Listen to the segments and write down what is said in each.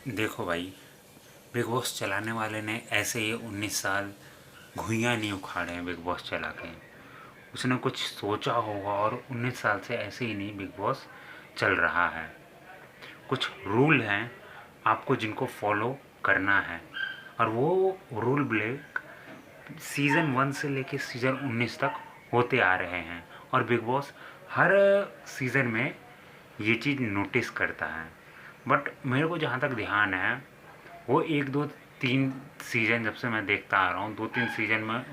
देखो भाई, big boss चलाने वाले ने ऐसे ही 19 साल घुइयाँ नहीं उखाड़े हैं बिग बॉस चला के। उसने कुछ सोचा होगा और 19 साल से ऐसे ही नहीं बिग बॉस चल रहा है। कुछ रूल हैं आपको जिनको फॉलो करना है, और वो रूल ब्रेक सीज़न 1 से लेके सीज़न 19 तक होते आ रहे हैं। और बिग बॉस हर सीज़न में ये चीज़ नोटिस करता है। बट मेरे को जहाँ तक ध्यान है, वो 1 2 3 सीज़न जब से मैं देखता आ रहा हूँ, 2 3 सीज़न में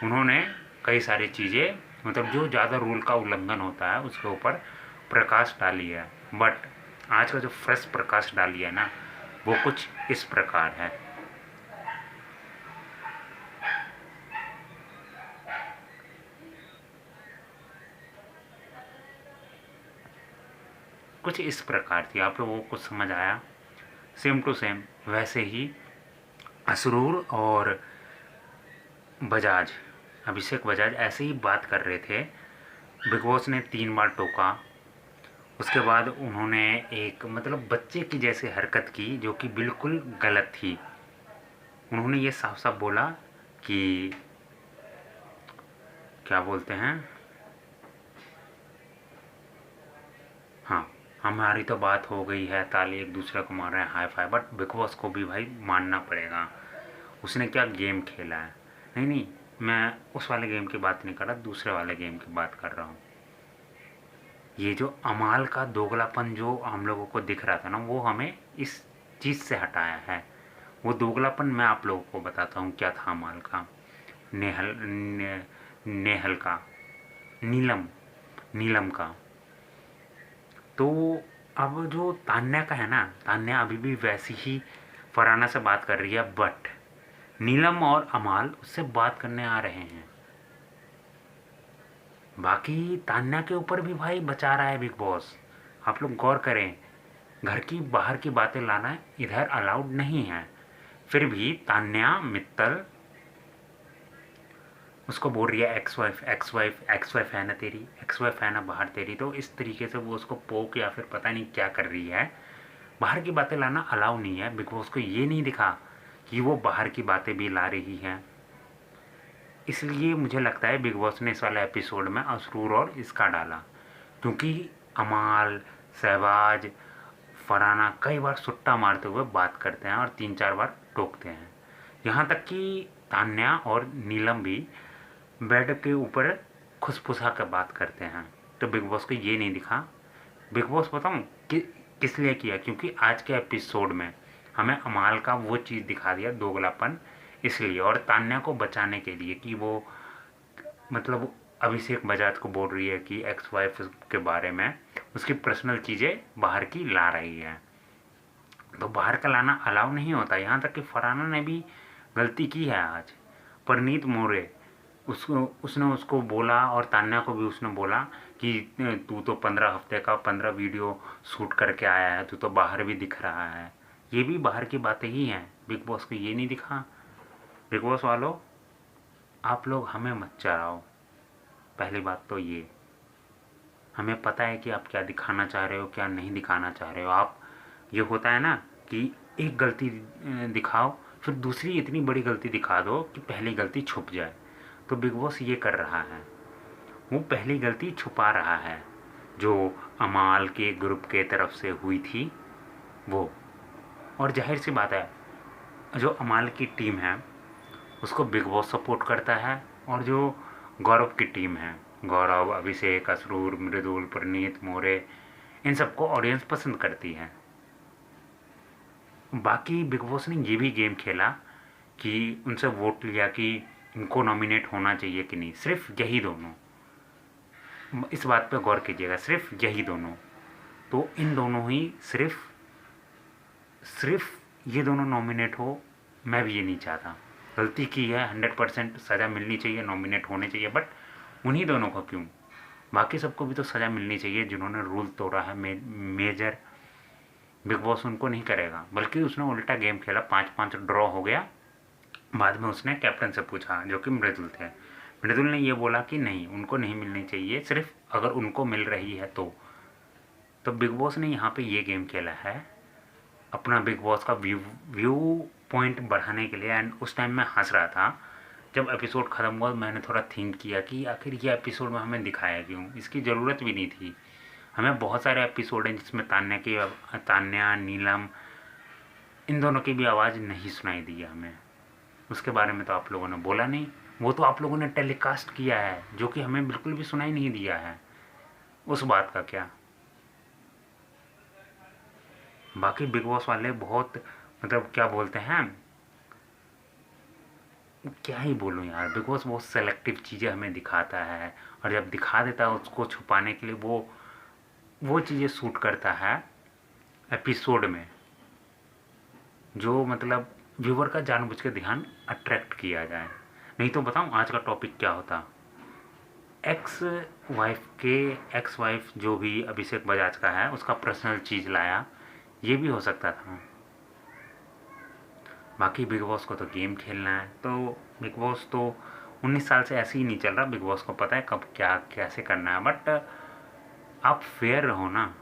उन्होंने कई सारी चीज़ें, मतलब जो ज़्यादा रूल का उल्लंघन होता है उसके ऊपर प्रकाश डाली है। बट आज का जो फ्रेश प्रकाश डाली है ना, वो कुछ इस प्रकार है। कुछ इस प्रकार थी, आप लोगों को कुछ समझ आया? सेम टू सेम वैसे ही असरूर और बजाज, अभिषेक बजाज ऐसे ही बात कर रहे थे। बिग बॉस ने 3 बार टोका। उसके बाद उन्होंने एक मतलब बच्चे की जैसे हरकत की जो कि बिल्कुल गलत थी। उन्होंने ये साफ साफ बोला कि क्या बोलते हैं, हाँ, हमारी तो बात हो गई है, ताली एक दूसरे को मार रहे हैं, hi fi. But big boss को भी भाई मानना पड़ेगा, उसने क्या गेम खेला है। नहीं नहीं, मैं उस वाले गेम की बात नहीं कर रहा, दूसरे वाले गेम की बात कर रहा हूँ। ये जो अमाल का दोगलापन जो हम लोगों को दिख रहा था ना, वो हमें इस चीज़ से हटाया है। वो दोगलापन मैं आप लोगों को बताता हूँ क्या था अमाल का, नेहल का, नीलम नीलम का। तो अब जो तान्या का है ना, तान्या अभी भी वैसी ही फरहाना से बात कर रही है, बट नीलम और अमाल उससे बात करने आ रहे हैं। बाकी तान्या के ऊपर भी भाई बचा रहा है बिग बॉस। आप लोग गौर करें, घर की बाहर की बातें लाना इधर अलाउड नहीं है। फिर भी तान्या मित्तल उसको बोल रही है ex wife ex wife ex wife है ना तेरी, एक्स वाइफ है ना बाहर तेरी। तो इस तरीके से वो उसको पोक या फिर पता नहीं क्या कर रही है। बाहर की बातें लाना अलाउ नहीं है। बिग बॉस को ये नहीं दिखा कि वो बाहर की बातें भी ला रही है। इसलिए मुझे लगता है बिग बॉस ने इस वाले एपिसोड में असरूर और इसका डाला, क्योंकि अमाल, शहबाज, फरहाना कई बार सुट्टा मारते हुए बात करते हैं और 3 4 बार टोकते हैं। यहाँ तक कि तान्या और नीलम भी बेड के ऊपर खुसफुसा कर बात करते हैं। तो बिग बॉस को ये नहीं दिखा। बिग बॉस बताऊँ कि किस लिए किया, क्योंकि आज के एपिसोड में हमें अमाल का वो चीज़ दिखा दिया, दोगलापन, इसलिए। और तान्या को बचाने के लिए कि वो मतलब अभिषेक बजाज को बोल रही है कि एक्स वाइफ के बारे में उसकी पर्सनल चीज़ें बाहर की ला रही है। तो बाहर का लाना अलाउ नहीं होता। यहाँ तक कि फरहाना ने भी गलती की है आज। परनीत मोरे, उसको उसने उसको बोला, और तान्या को भी उसने बोला कि तू तो 15 हफ्ते का 15 वीडियो शूट करके आया है, तू तो बाहर भी दिख रहा है। ये भी बाहर की बातें ही हैं, बिग बॉस को ये नहीं दिखा। बिग बॉस वालों, आप लोग हमें मत चढ़ाओ। पहली बात तो ये, हमें पता है कि आप क्या दिखाना चाह रहे हो, क्या नहीं दिखाना चाह रहे हो। आप, ये होता है ना कि एक गलती दिखाओ, फिर दूसरी इतनी बड़ी गलती दिखा दो कि पहली गलती छुप जाए। तो बिग बॉस ये कर रहा है, वो पहली गलती छुपा रहा है जो अमाल के ग्रुप के तरफ से हुई थी वो। और जाहिर सी बात है, जो अमाल की टीम है उसको बिग बॉस सपोर्ट करता है, और जो गौरव की टीम है, गौरव, अभिषेक, असरूर, मृदुल, प्रनीत, मोरे, इन सबको ऑडियंस पसंद करती है। बाकी बिग बॉस ने ये भी गेम खेला कि उनसे वोट लिया कि इनको नॉमिनेट होना चाहिए कि नहीं। सिर्फ यही दोनों, इस बात पे गौर कीजिएगा, सिर्फ यही दोनों। तो इन दोनों ही सिर्फ सिर्फ ये दोनों नॉमिनेट हो, मैं भी ये नहीं चाहता। गलती की है, 100% सज़ा मिलनी चाहिए, नॉमिनेट होने चाहिए, बट उन्हीं दोनों को क्यों? बाकी सबको भी तो सज़ा मिलनी चाहिए जिन्होंने रूल तोड़ा है। मेजर बिग बॉस उनको नहीं करेगा, बल्कि उसने उल्टा गेम खेला, 5-5 ड्रॉ हो गया। बाद में उसने कैप्टन से पूछा जो कि मृदुल थे। मृदुल ने ये बोला कि नहीं, उनको नहीं मिलनी चाहिए, सिर्फ अगर उनको मिल रही है तो बिग बॉस ने यहाँ पे ये गेम खेला है। अपना बिग बॉस का व्यू पॉइंट बढ़ाने के लिए। एंड उस टाइम मैं हंस रहा था जब एपिसोड ख़त्म हुआ। मैंने थोड़ा थिंक किया कि आखिर ये एपिसोड में हमें दिखाया क्यों, इसकी ज़रूरत भी नहीं थी। हमें बहुत सारे एपिसोड हैं जिसमें तान्या नीलम इन दोनों की भी आवाज़ नहीं सुनाई दी है हमें। उसके बारे में तो आप लोगों ने बोला नहीं। वो तो आप लोगों ने टेलीकास्ट किया है जो कि हमें बिल्कुल भी सुनाई नहीं दिया है। उस बात का क्या। बाकी बिग बॉस वाले बहुत मतलब क्या बोलते हैं, क्या ही बोलूँ यार। बिग बॉस बहुत सेलेक्टिव चीज़ें हमें दिखाता है, और जब दिखा देता है उसको छुपाने के लिए वो चीज़ें सूट करता है एपिसोड में, जो मतलब व्यूवर का जानबूझ के ध्यान अट्रैक्ट किया जाए। नहीं तो बताऊँ आज का टॉपिक क्या होता। एक्स एक्स वाइफ जो भी अभिषेक बजाज का है उसका पर्सनल चीज़ लाया, ये भी हो सकता था। बाकी बिग बॉस को तो गेम खेलना है, तो बिग बॉस तो 19 साल से ऐसे ही नहीं चल रहा। बिग बॉस को पता है कब क्या कैसे करना है। बट आप फेयर रहो ना।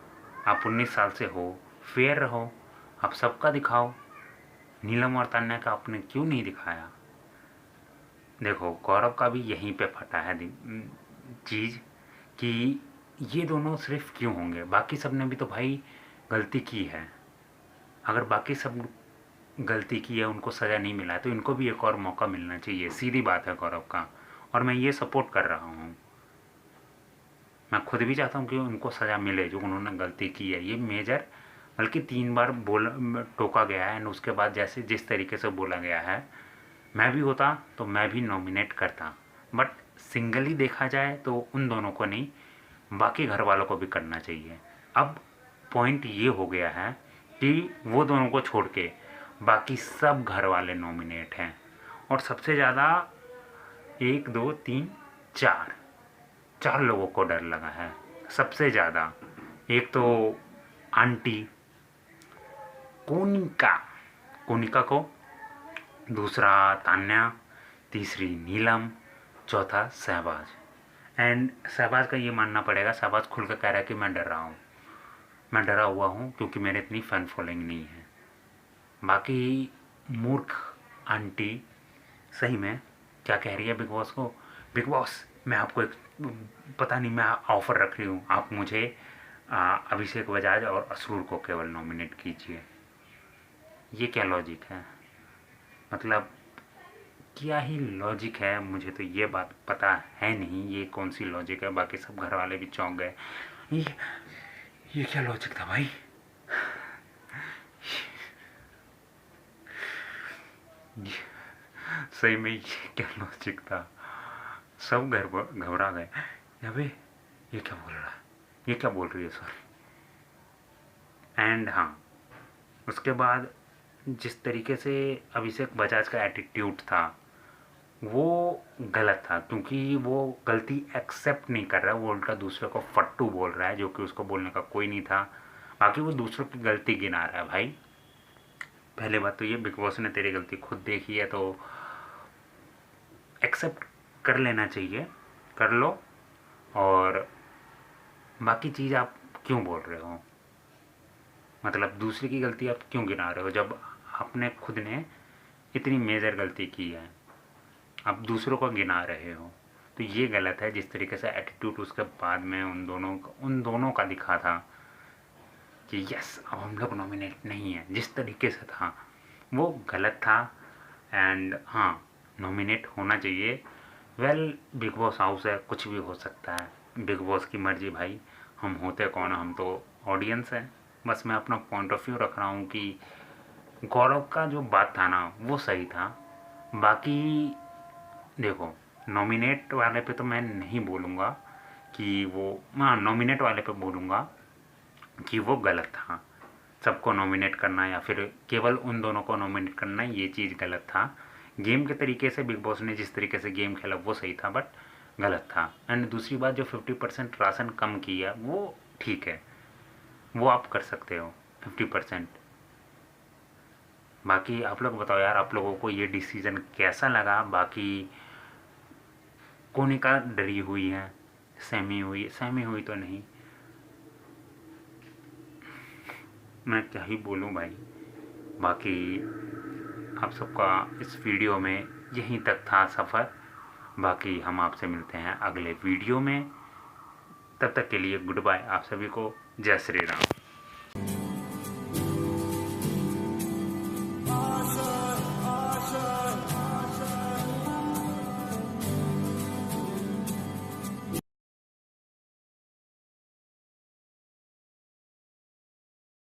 आप 19 साल से हो, फेयर रहो, आप सबका दिखाओ। नीलम और तान्या का आपने क्यों नहीं दिखाया। देखो गौरव का भी यहीं पे फटा है चीज़ कि ये दोनों सिर्फ क्यों होंगे। बाकी सब ने भी तो भाई गलती की है। अगर बाकी सब गलती की है, उनको सज़ा नहीं मिला है, तो इनको भी एक और मौका मिलना चाहिए। सीधी बात है गौरव का, और मैं ये सपोर्ट कर रहा हूँ। मैं खुद भी चाहता हूँ कि उनको सज़ा मिले जो उन्होंने गलती की है। ये मेजर बल्कि 3 बार टोका गया है, एंड उसके बाद जैसे जिस तरीके से बोला गया है, मैं भी होता तो मैं भी नॉमिनेट करता। बट सिंगली देखा जाए तो उन दोनों को नहीं, बाकी घर वालों को भी करना चाहिए। अब पॉइंट ये हो गया है कि वो दोनों को छोड़ के बाकी सब घर वाले नॉमिनेट हैं, और सबसे ज़्यादा 1 2 3 4 4 लोगों को डर लगा है सबसे ज़्यादा। एक तो आंटी कोनिका कोनिका को, दूसरा तान्या, तीसरी नीलम, चौथा शहबाज। एंड शहबाज का ये मानना पड़ेगा, शहबाज खुल कर कह रहा है कि मैं डर रहा हूँ, मैं डरा हुआ हूँ क्योंकि मेरे इतनी फ़ैन फॉलोइंग नहीं है। बाकी मूर्ख आंटी सही में क्या कह रही है बिग बॉस को, बिग बॉस मैं आपको एक पता नहीं मैं ऑफ़र रख रही हूँ, आप मुझे अभिषेक बजाज और असुर को केवल नॉमिनेट कीजिए। ये क्या लॉजिक है। मतलब क्या ही लॉजिक है, मुझे तो ये बात पता है नहीं ये कौन सी लॉजिक है। बाकी सब घर वाले भी चौंक गए। ये ये क्या लॉजिक था भाई। सही में ये क्या लॉजिक था। सब घर घबरा गए, अबे ये क्या बोल रहा है, ये क्या बोल रही है सर। एंड हाँ, उसके बाद जिस तरीके से अभिषेक बजाज का एटीट्यूड था वो गलत था, क्योंकि वो गलती एक्सेप्ट नहीं कर रहा है। वो उल्टा दूसरे को फट्टू बोल रहा है, जो कि उसको बोलने का कोई नहीं था। बाकी वो दूसरों की गलती गिना रहा है। भाई पहले बात तो ये, बिग बॉस ने तेरी गलती खुद देखी है तो एक्सेप्ट कर लेना चाहिए, कर लो। और बाकी चीज़ आप क्यों बोल रहे हो, मतलब दूसरे की गलती आप क्यों गिना रहे हो जब आपने खुद ने इतनी मेजर गलती की है, आप दूसरों को गिना रहे हो। तो ये गलत है। जिस तरीके से एटीट्यूड उसके बाद में उन दोनों का दिखा था कि यस अब हम लोग नॉमिनेट नहीं हैं, जिस तरीके से था वो गलत था। एंड हाँ, नॉमिनेट होना चाहिए। वेल बिग बॉस हाउस है, कुछ भी हो सकता है, बिग बॉस की मर्जी भाई। हम होते कौन, हम तो ऑडियंस हैं। बस मैं अपना पॉइंट ऑफ व्यू रख रहा हूँ कि गौरव का जो बात था ना वो सही था। बाकी देखो नॉमिनेट वाले पे तो मैं नहीं बोलूँगा कि वो, हाँ नॉमिनेट वाले पे बोलूँगा कि वो गलत था। सबको नॉमिनेट करना या फिर केवल उन दोनों को नॉमिनेट करना, ये चीज़ गलत था। गेम के तरीके से बिग बॉस ने जिस तरीके से गेम खेला वो सही था, बट गलत था। एंड दूसरी बात, जो 50% राशन कम किया वो ठीक है, वो आप कर सकते हो 50%। बाकी आप लोग बताओ यार, आप लोगों को ये डिसीज़न कैसा लगा। बाकी कोनिका डरी हुई है, सहमी हुई तो नहीं, मैं क्या ही बोलूँ भाई। बाकी आप सबका इस वीडियो में यहीं तक था सफ़र। बाकी हम आपसे मिलते हैं अगले वीडियो में। तब तक के लिए गुड बाय आप सभी को। जय श्री राम।